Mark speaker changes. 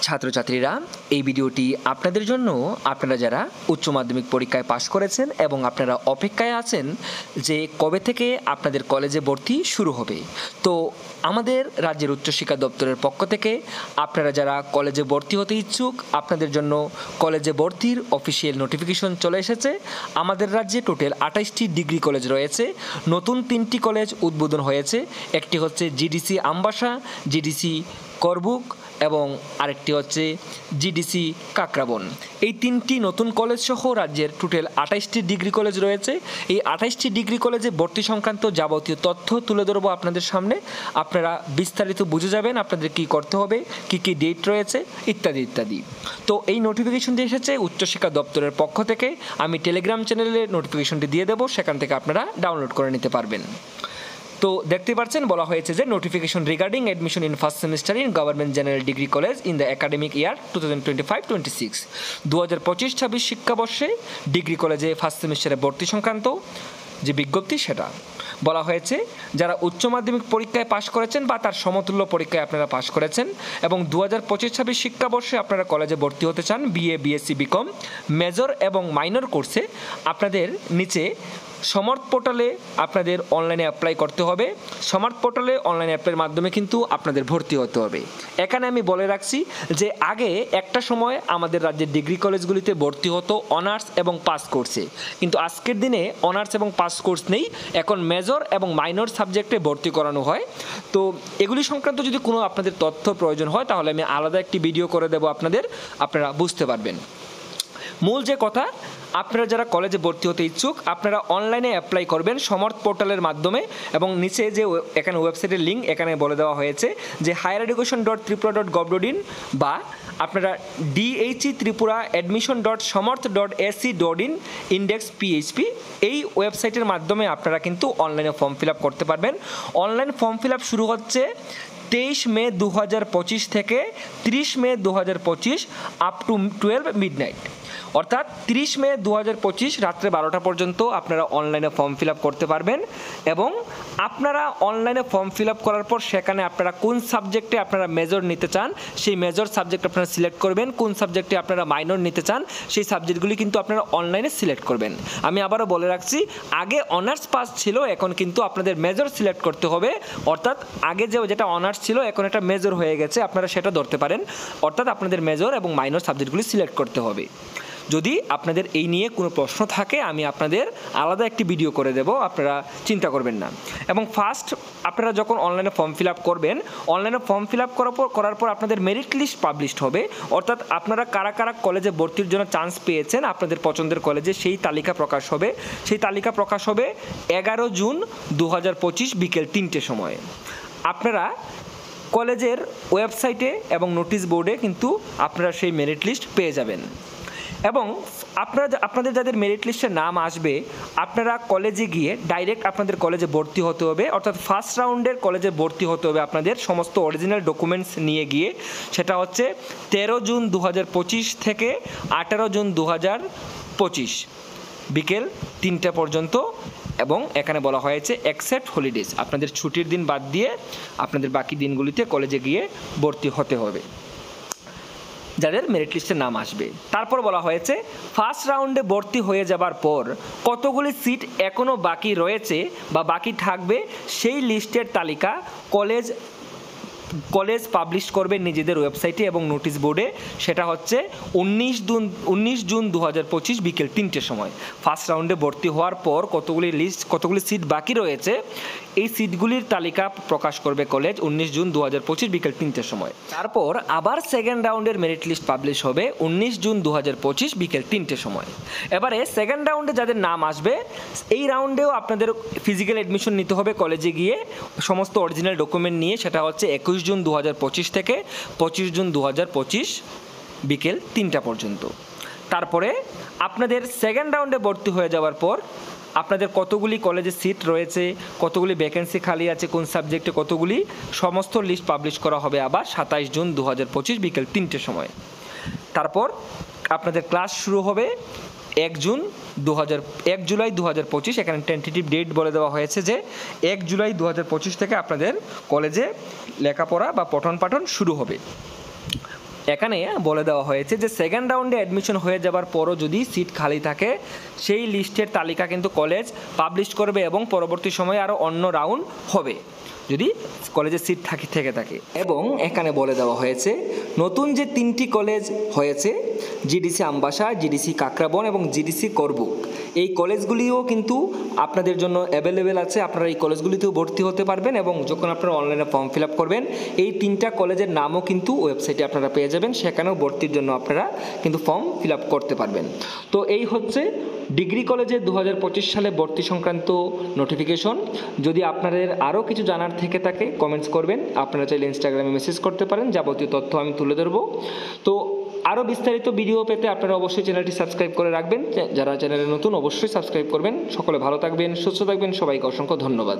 Speaker 1: ছাত্রছাত্রীরা, এই ভিডিওটি আপনাদের জন্য। আপনারা যারা উচ্চ মাধ্যমিক পরীক্ষায় পাশ করেছেন এবং আপনারা অপেক্ষায় আছেন যে কবে থেকে আপনাদের কলেজে ভর্তি শুরু হবে, তো আমাদের রাজ্যের উচ্চশিক্ষা দপ্তরের পক্ষ থেকে আপনারা যারা কলেজে ভর্তি হতে ইচ্ছুক, আপনাদের জন্য কলেজে ভর্তির অফিসিয়াল নোটিফিকেশন চলে এসেছে। আমাদের রাজ্যে টোটাল 28টি ডিগ্রি কলেজ রয়েছে। নতুন 3টি কলেজ উদ্বোধন হয়েছে। একটি হচ্ছে জিডিসি আমবাসা, জিডিসি করবুক এবং আরেকটি হচ্ছে জিডিসি কাকরাবন। এই 3টি নতুন কলেজ সহ রাজ্যের টোটাল 28টি ডিগ্রি কলেজ রয়েছে। এই 28টি ডিগ্রি কলেজে ভর্তি সংক্রান্ত যাবতীয় তথ্য তুলে ধরবো আপনাদের সামনে। আপনারা বিস্তারিত বুঝে যাবেন আপনাদের কি করতে হবে, কি কি ডেট রয়েছে, ইত্যাদি ইত্যাদি। তো এই নোটিফিকেশনটি এসেছে উচ্চশিক্ষা দপ্তরের পক্ষ থেকে। আমি টেলিগ্রাম চ্যানেলে নোটিফিকেশনটি দিয়ে দেবো, সেখান থেকে আপনারা ডাউনলোড করে নিতে পারবেন। তো দেখতে পাচ্ছেন বলা হয়েছে যে notification regarding admission in first semester in government general degree college in the academic ইয়ার 2025-26 2025-26 শিক্ষাবর্ষে ডিগ্রি কলেজে ফার্স্ট সেমিস্টারে ভর্তি সংক্রান্ত যে বিজ্ঞপ্তি সেটা বলা হয়েছে। যারা উচ্চ মাধ্যমিক পরীক্ষায় পাশ করেছেন বা তার সমতুল্য পরীক্ষায় আপনারা পাশ করেছেন এবং 2025-26 শিক্ষাবর্ষে আপনারা কলেজে ভর্তি হতে চান বিএ, বিএসসি, বিকম, মেজর এবং মাইনর কোর্সে, আপনাদের নিচে সমর্থ পোর্টালে আপনাদের অনলাইনে অ্যাপ্লাই করতে হবে। সমর্থ পোর্টালে অনলাইন অ্যাপ্লাইয়ের মাধ্যমে কিন্তু আপনাদের ভর্তি হতে হবে। এখানে আমি বলে রাখছি যে আগে একটা সময় আমাদের রাজ্যের ডিগ্রি কলেজগুলিতে ভর্তি হতো অনার্স এবং পাস কোর্সে, কিন্তু আজকের দিনে অনার্স এবং পাস কোর্স নেই, এখন মেজর এবং মাইনর সাবজেক্টে ভর্তি করানো হয়। তো এগুলি সংক্রান্ত যদি কোনো আপনাদের তথ্য প্রয়োজন হয় তাহলে আমি আলাদা একটি ভিডিও করে দেবো আপনারা বুঝতে পারবেন। মূল যে কথা, আপনারা যারা কলেজে ভর্তি হতে ইচ্ছুক আপনারা অনলাইনে অ্যাপ্লাই করবেন সমর্থ পোর্টালের মাধ্যমে। এবং নিচে যে এখানে ওয়েবসাইটের লিঙ্ক এখানে বলে দেওয়া হয়েছে যে highereducation.tripura.gov.in বা আপনারা DHE Tripura admission.samarth.ac.in index PHP এই ওয়েবসাইটের মাধ্যমে আপনারা কিন্তু অনলাইনে ফর্ম ফিল আপ করতে পারবেন। অনলাইন ফর্ম ফিল আপ শুরু হচ্ছে 23 মে 2025 থেকে 30 মে 2025 আপ টু 12 মিডনাইট, অর্থাৎ 30 মে 2025 রাত্রে 12টা পর্যন্ত আপনারা অনলাইনে ফর্ম ফিল আপ করতে পারবেন। এবং আপনারা অনলাইনে ফর্ম ফিল আপ করার পর সেখানে আপনারা কোন সাবজেক্টে আপনারা মেজর নিতে চান সেই মেজর সাবজেক্ট আপনারা সিলেক্ট করবেন, কোন সাবজেক্টে আপনারা মাইনর নিতে চান সেই সাবজেক্টগুলি কিন্তু আপনারা অনলাইনে সিলেক্ট করবেন। আমি আবারও বলে রাখছি, আগে অনার্স পাস ছিল, এখন কিন্তু আপনাদের মেজর সিলেক্ট করতে হবে। অর্থাৎ আগে যেটা অনার্স ছিল এখন এটা মেজর হয়ে গেছে, আপনারা সেটা ধরতে পারেন। অর্থাৎ আপনাদের মেজর এবং মাইনর সাবজেক্টগুলি সিলেক্ট করতে হবে। যদি আপনাদের এই নিয়ে কোনো প্রশ্ন থাকে আমি আপনাদের আলাদা একটি ভিডিও করে দেব, আপনারা চিন্তা করবেন না। এবং ফার্স্ট আপনারা যখন অনলাইনে ফর্ম ফিল আপ করবেন, অনলাইনে ফর্ম ফিল আপ করার পর আপনাদের মেরিট লিস্ট পাবলিশড হবে। অর্থাৎ আপনারা কারা কারা কলেজে ভর্তির জন্য চান্স পেয়েছেন আপনাদের পছন্দের কলেজে সেই তালিকা প্রকাশ হবে। সেই তালিকা প্রকাশ হবে 11 জুন 2025 বিকেল 3টে সময়ে। আপনারা কলেজের ওয়েবসাইটে এবং নোটিশ বোর্ডে কিন্তু আপনারা সেই মেরিট লিস্ট পেয়ে যাবেন। এবং আপনাদের যাদের মেরিট লিস্টের নাম আসবে আপনারা কলেজে গিয়ে ডাইরেক্ট আপনাদের কলেজে ভর্তি হতে হবে। অর্থাৎ ফার্স্ট রাউন্ডের কলেজে ভর্তি হতে হবে আপনাদের সমস্ত অরিজিনাল ডকুমেন্টস নিয়ে গিয়ে। সেটা হচ্ছে 13 জুন 2025 থেকে 18 জুন 2025 বিকেল 3টা পর্যন্ত। এবং এখানে বলা হয়েছে এক্সেপ্ট হলিডেজ, আপনাদের ছুটির দিন বাদ দিয়ে আপনাদের বাকি দিনগুলিতে কলেজে গিয়ে ভর্তি হতে হবে যাদের মেরিট লিস্টের নাম আসবে। তারপর বলা হয়েছে ফার্স্ট রাউন্ডে ভর্তি হয়ে যাবার পর কতগুলি সিট এখনও বাকি রয়েছে বা বাকি থাকবে সেই লিস্টের তালিকা কলেজ পাবলিশ করবে নিজেদের ওয়েবসাইটে এবং নোটিশ বোর্ডে। সেটা হচ্ছে 19 জুন 2025 বিকেল 3টের সময়। ফার্স্ট রাউন্ডে ভর্তি হওয়ার পর কতগুলি সিট বাকি রয়েছে এই সিটগুলির তালিকা প্রকাশ করবে কলেজ 19 জুন 2025 বিকেল 3টের সময়। তারপর আবার সেকেন্ড রাউন্ডের মেরিট লিস্ট পাবলিশ হবে 19 জুন 2025 বিকেল 3টের সময়। এবারে সেকেন্ড রাউন্ডে যাদের নাম আসবে এই রাউন্ডেও আপনাদের ফিজিক্যাল অ্যাডমিশন নিতে হবে কলেজে গিয়ে সমস্ত অরিজিনাল ডকুমেন্ট নিয়ে। সেটা হচ্ছে 21 জুন 2025 থেকে 25 জুন 2025 বিকেল 3টা পর্যন্ত। তারপরে আপনাদের সেকেন্ড রাউন্ডে ভর্তি হয়ে যাওয়ার পর আপনাদের কতগুলি কলেজে সিট রয়েছে, কতগুলি ভ্যাকেন্সি খালি আছে, কোন সাবজেক্টে কতগুলি, সমস্ত লিস্ট পাবলিশ করা হবে আবার 27 জুন 2025 বিকেল 3টের সময়। তারপর আপনাদের ক্লাস শুরু হবে 1 জুলাই 2025। এখানে টেন্টেটিভ ডেট বলে দেওয়া হয়েছে যে 1 জুলাই 2025 থেকে আপনাদের কলেজে লেখাপড়া বা পঠন পাঠন শুরু হবে। এখানে বলে দেওয়া হয়েছে যে সেকেন্ড রাউন্ডে অ্যাডমিশন হয়ে যাবার পরও যদি সিট খালি থাকে সেই লিস্টের তালিকা কিন্তু কলেজ পাবলিশ করবে এবং পরবর্তী সময়ে আরও অন্য রাউন্ড হবে যদি কলেজে সিট থেকে থাকে। এবং এখানে বলে দেওয়া হয়েছে নতুন যে 3টি কলেজ হয়েছে জিডিসি আমবাসা, জিডিসি কাকরাবন এবং জিডিসি করবুক, এই কলেজগুলিও কিন্তু আপনাদের জন্য অ্যাভেলেবেল আছে। আপনারা এই কলেজগুলিতেও ভর্তি হতে পারবেন এবং যখন আপনারা অনলাইনে ফর্ম ফিল আপ করবেন এই 3টা কলেজের নামও কিন্তু ওয়েবসাইটে আপনারা পেয়ে যাবেন, সেখানেও ভর্তির জন্য আপনারা কিন্তু ফর্ম ফিল আপ করতে পারবেন। তো এই হচ্ছে ডিগ্রি কলেজে 2025 সালে ভর্তি সংক্রান্ত নোটিফিকেশন। যদি আপনাদের আরও কিছু জানার থেকে থাকে কমেন্টস করবেন, আপনারা চাইলে ইনস্টাগ্রামে মেসেজ করতে পারেন, যাবতীয় তথ্য আমি তুলে ধরবো। তো আরও বিস্তারিত ভিডিও পেতে আপনারা অবশ্যই চ্যানেলটি সাবস্ক্রাইব করে রাখবেন, যারা চ্যানেলে নতুন অবশ্যই সাবস্ক্রাইব করবেন। সকলে ভালো থাকবেন, সুস্থ থাকবেন, সবাইকে অসংখ্য ধন্যবাদ।